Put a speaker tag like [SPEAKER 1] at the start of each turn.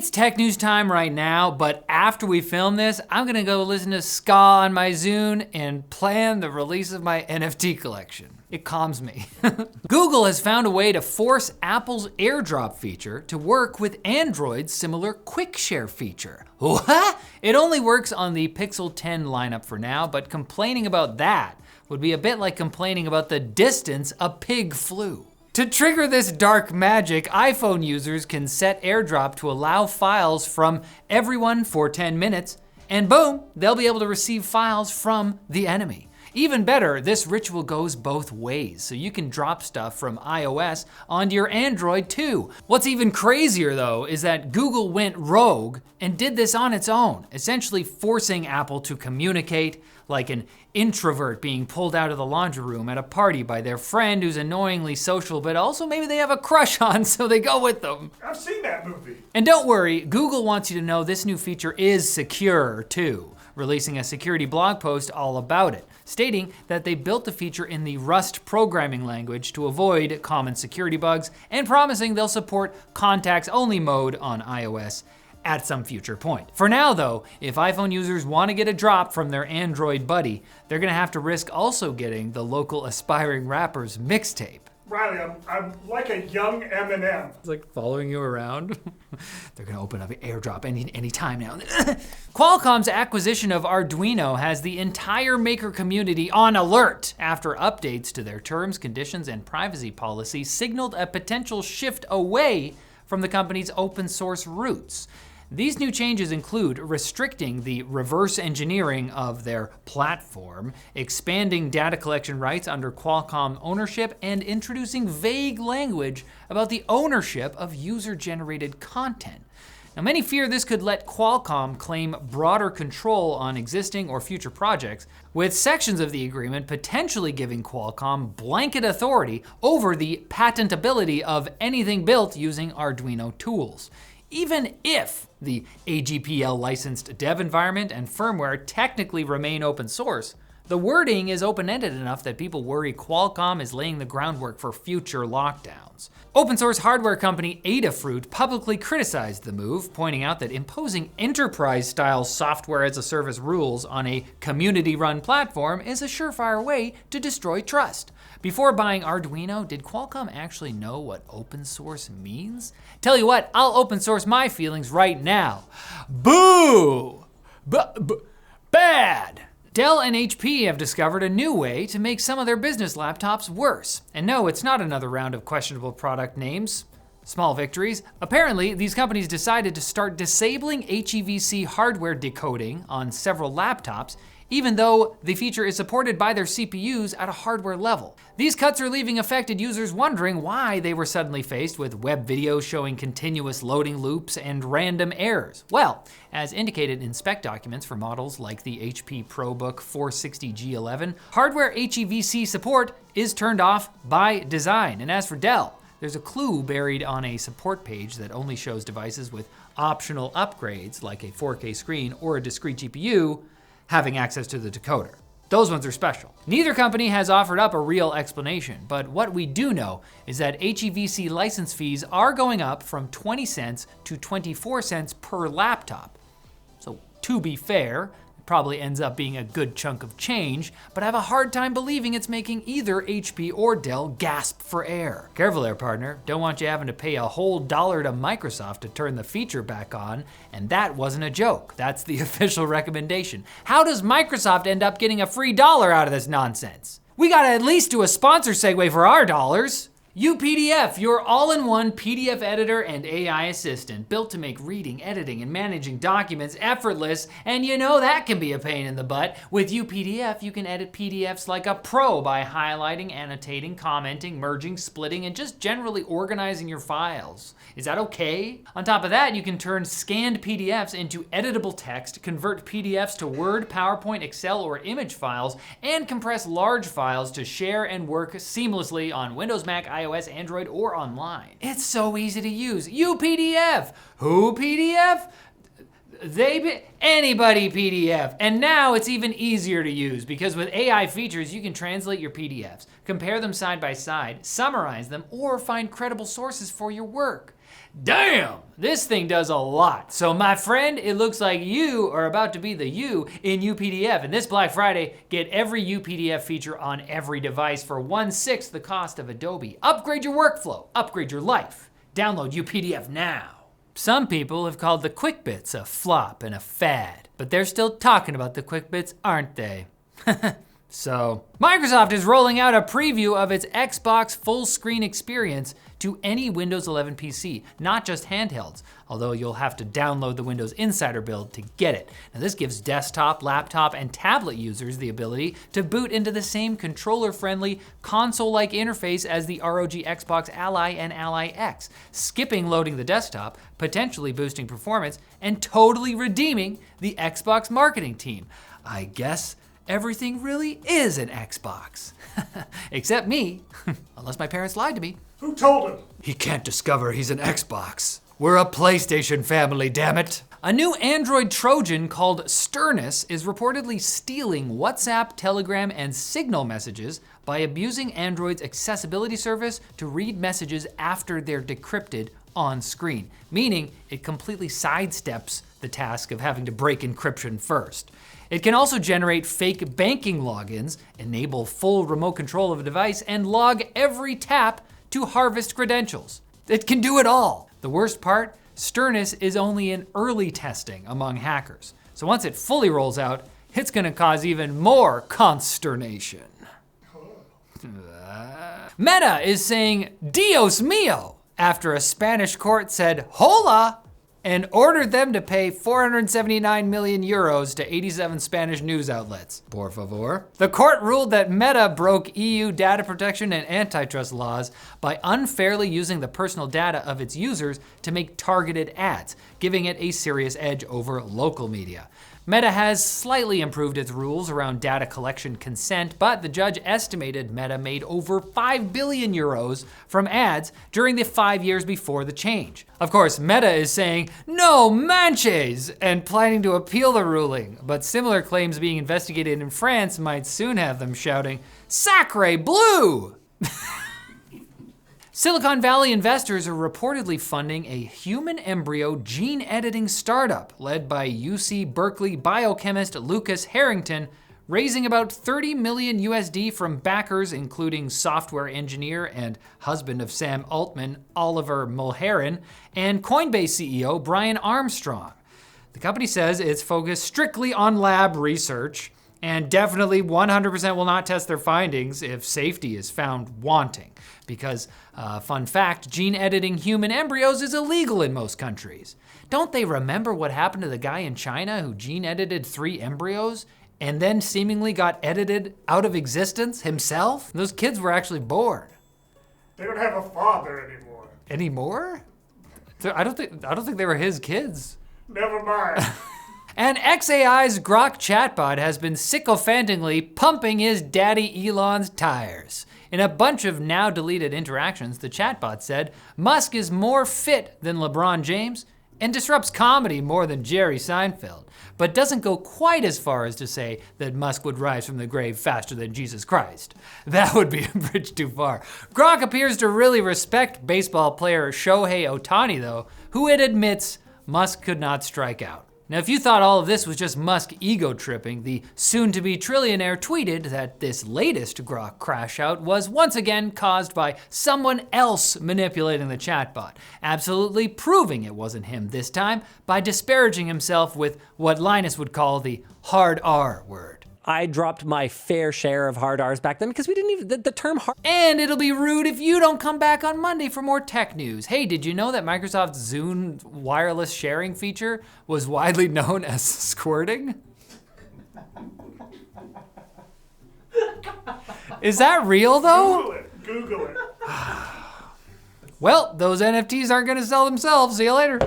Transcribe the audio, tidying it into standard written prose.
[SPEAKER 1] It's tech news time right now, but after we film this, I'm gonna go listen to ska on my Zune and plan the release of my NFT collection. It calms me. Google has found a way to force Apple's AirDrop feature to work with Android's similar Quick Share feature. What? It only works on the Pixel 10 lineup for now, but complaining about that would be a bit like complaining about the distance a pig flew. To trigger this dark magic, iPhone users can set AirDrop to allow files from everyone for 10 minutes, and boom, they'll be able to receive files from the enemy. Even better, this ritual goes both ways, so you can drop stuff from iOS onto your Android too. What's even crazier though is that Google went rogue and did this on its own, essentially forcing Apple to communicate like an introvert being pulled out of the laundry room at a party by their friend who's annoyingly social, but also maybe they have a crush on, so they go with them.
[SPEAKER 2] I've seen that movie.
[SPEAKER 1] And don't worry, Google wants you to know this new feature is secure too, releasing a security blog post all about it, stating that they built the feature in the Rust programming language to avoid common security bugs, and promising they'll support contacts-only mode on iOS at some future point. For now though, if iPhone users want to get a drop from their Android buddy, they're gonna have to risk also getting the local aspiring rapper's mixtape.
[SPEAKER 2] Riley, I'm like a young Eminem.
[SPEAKER 1] It's like following you around. They're gonna open up an AirDrop any time now. Qualcomm's acquisition of Arduino has the entire maker community on alert after updates to their terms, conditions, and privacy policy signaled a potential shift away from the company's open source roots. These new changes include restricting the reverse engineering of their platform, expanding data collection rights under Qualcomm ownership, and introducing vague language about the ownership of user-generated content. Now, many fear this could let Qualcomm claim broader control on existing or future projects, with sections of the agreement potentially giving Qualcomm blanket authority over the patentability of anything built using Arduino tools. Even if the AGPL licensed dev environment and firmware technically remain open source, the wording is open-ended enough that people worry Qualcomm is laying the groundwork for future lockdowns. Open source hardware company Adafruit publicly criticized the move, pointing out that imposing enterprise-style software as a service rules on a community-run platform is a surefire way to destroy trust. Before buying Arduino, did Qualcomm actually know what open source means? Tell you what, I'll open source my feelings right now. Boo! Bad! Dell and HP have discovered a new way to make some of their business laptops worse. And no, it's not another round of questionable product names. Small victories. Apparently, these companies decided to start disabling HEVC hardware decoding on several laptops, even though the feature is supported by their CPUs at a hardware level. These cuts are leaving affected users wondering why they were suddenly faced with web videos showing continuous loading loops and random errors. Well, as indicated in spec documents for models like the HP ProBook 460G11, hardware HEVC support is turned off by design. And as for Dell, there's a clue buried on a support page that only shows devices with optional upgrades like a 4K screen or a discrete GPU having access to the decoder. Those ones are special. Neither company has offered up a real explanation, but what we do know is that HEVC license fees are going up from 20 cents to 24 cents per laptop. So to be fair, it probably ends up being a good chunk of change, but I have a hard time believing it's making either HP or Dell gasp for air. Careful there, partner. Don't want you having to pay a whole $1 to Microsoft to turn the feature back on, and that wasn't a joke. That's the official recommendation. How does Microsoft end up getting a free $1 out of this nonsense? We gotta at least do a sponsor segue for our dollars. UPDF, your all-in-one PDF editor and AI assistant, built to make reading, editing, and managing documents effortless, and you know that can be a pain in the butt. With UPDF, you can edit PDFs like a pro by highlighting, annotating, commenting, merging, splitting, and just generally organizing your files. Is that okay? On top of that, you can turn scanned PDFs into editable text, convert PDFs to Word, PowerPoint, Excel, or image files, and compress large files to share and work seamlessly on Windows, Mac, iOS, Android, or online. It's so easy to use. UPDF. Who PDF? Anybody PDF. And now it's even easier to use because with AI features, you can translate your PDFs, compare them side by side, summarize them, or find credible sources for your work. Damn, this thing does a lot. So my friend, it looks like you are about to be the you in UPDF. And this Black Friday, get every UPDF feature on every device for 1/6 the cost of Adobe. Upgrade your workflow, upgrade your life. Download UPDF now. Some people have called the Quick Bits a flop and a fad, but they're still talking about the Quick Bits, aren't they? So, Microsoft is rolling out a preview of its Xbox full-screen experience to any Windows 11 PC, not just handhelds, although you'll have to download the Windows Insider build to get it. Now this gives desktop, laptop, and tablet users the ability to boot into the same controller-friendly, console-like interface as the ROG Xbox Ally and Ally X, skipping loading the desktop, potentially boosting performance, and totally redeeming the Xbox marketing team. I guess everything really is an Xbox. Except me, unless my parents lied to me.
[SPEAKER 2] Who told him?
[SPEAKER 1] He can't discover he's an Xbox. We're a PlayStation family, damn it. A new Android Trojan called Sturnus is reportedly stealing WhatsApp, Telegram, and Signal messages by abusing Android's accessibility service to read messages after they're decrypted on screen, meaning it completely sidesteps the task of having to break encryption first. It can also generate fake banking logins, enable full remote control of a device, and log every tap to harvest credentials. It can do it all. The worst part, Sturnus is only in early testing among hackers. So once it fully rolls out, it's gonna cause even more consternation. Meta is saying Dios mío after a Spanish court said hola and ordered them to pay 479 million euros to 87 Spanish news outlets. Por favor. The court ruled that Meta broke EU data protection and antitrust laws by unfairly using the personal data of its users to make targeted ads, giving it a serious edge over local media. Meta has slightly improved its rules around data collection consent, but the judge estimated Meta made over 5 billion euros from ads during the 5 years before the change. Of course, Meta is saying, no manches, and planning to appeal the ruling, but similar claims being investigated in France might soon have them shouting, Sacre bleu! Silicon Valley investors are reportedly funding a human embryo gene editing startup led by UC Berkeley biochemist Lucas Harrington, raising about 30 million USD from backers including software engineer and husband of Sam Altman, Oliver Mulherin, and Coinbase CEO Brian Armstrong. The company says it's focused strictly on lab research and definitely 100% will not test their findings if safety is found wanting. Because, fun fact, gene editing human embryos is illegal in most countries. Don't they remember what happened to the guy in China who gene edited 3 embryos and then seemingly got edited out of existence himself? Those kids were actually born.
[SPEAKER 2] They don't have a father anymore.
[SPEAKER 1] Anymore? I don't think they were his kids.
[SPEAKER 2] Never mind.
[SPEAKER 1] And xAI's Grok chatbot has been sycophantingly pumping his daddy Elon's tires. In a bunch of now deleted interactions, the chatbot said Musk is more fit than LeBron James and disrupts comedy more than Jerry Seinfeld, but doesn't go quite as far as to say that Musk would rise from the grave faster than Jesus Christ. That would be a bridge too far. Grok appears to really respect baseball player Shohei Ohtani though, who it admits Musk could not strike out. Now, if you thought all of this was just Musk ego tripping, the soon-to-be trillionaire tweeted that this latest Grok crash out was once again caused by someone else manipulating the chatbot, absolutely proving it wasn't him this time by disparaging himself with what Linus would call the hard R word.
[SPEAKER 3] I dropped my fair share of hard R's back then because we didn't even, the term hard.
[SPEAKER 1] And it'll be rude if you don't come back on Monday for more tech news. Hey, did you know that Microsoft's Zune wireless sharing feature was widely known as squirting? Is that real though?
[SPEAKER 2] Google it.
[SPEAKER 1] Well, those NFTs aren't gonna sell themselves. See you later.